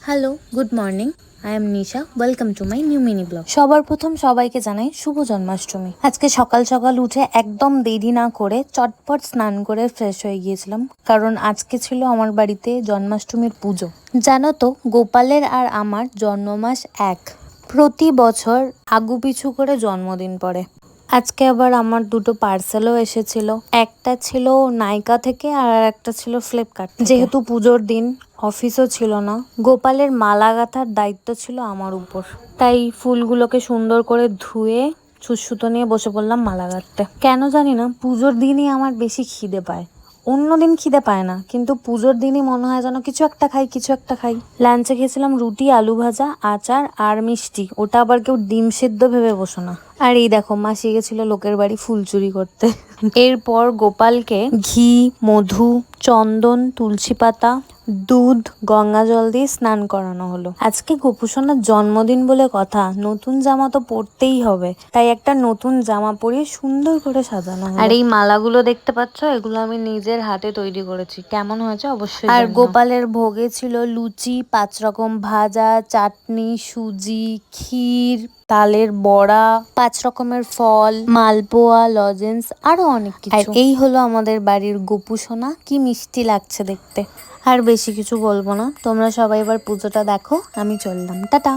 Hello, good morning. I am Nisha. Welcome to my new mini blog. সবার প্রথম সবাইকে জানাই শুভ জন্মাষ্টমী। আজকে সকাল সকাল উঠে একদম দেরি না করে চটপট স্নান করে ফ্রেশ হয়ে গিয়েছিলাম, কারণ আজকে ছিল আমার বাড়িতে জন্মাষ্টমীর পুজো। জানো তো, গোপালের আর আমার জন্মমাস এক। প্রতি বছর আগুপিছু করে জন্মদিন পড়ে। আজকে আবার আমার দুটো পার্সেলও এসেছিল। একটা ছিল নাইকা থেকে আর একটা ছিল ফ্লিপকার্ট। যেহেতু পুজোর দিন, অফিসও ছিল না, গোপালের মালা গাঁথার দায়িত্ব ছিল আমার উপর। তাই ফুলগুলোকে সুন্দর করে ধুয়ে সুতো নিয়ে বসে পড়লাম মালা গাঁথতে। কেন জানি না, পুজোর দিনই আমার বেশি খিদে পায়। অন্য দিন খিদে পায় না, কিন্তু পুজোর দিনই মনে হয় যেন কিছু একটা খাই। লাঞ্চে খেয়েছিলাম রুটি, আলু ভাজা, আচার আর মিষ্টি। ওটা আবার কেউ ডিম সেদ্ধ ভেবে বসো না। আর এই দেখো, মাসি গেছিল লোকের বাড়ি ফুল চুরি করতে। এরপর গোপালকে ঘি, মধু, চন্দন, তুলসী পাতা, দুধ, গঙ্গা জল দিয়ে স্নান করানো হলো। আজকে গোপুসোনার জন্মদিন বলে কথা, নতুন জামা তো পরতেই হবে, তাই একটা নতুন জামা পরিয়ে সুন্দর করে সাজানো হলো। আর এই মালাগুলো দেখতে পাচ্ছ, এগুলো আমি নিজের হাতে তৈরি করেছি। কেমন হয়েছে অবশ্যই। আর গোপালের ভোগে ছিল লুচি, 5 রকম ভাজা, চাটনি, সুজি, ক্ষীর, তালের বড়া, 5 রকমের ফল, মালপোয়া, লজেন্স, আরো অনেক কিছু। আর এই হলো আমাদের বাড়ির গোপুসোনা। কি মিষ্টি লাগছে দেখতে। আর বেশি কিছু বলবো না, তোমরা সবাই এবার পুজোটা দেখো। আমি চললাম, টাটা।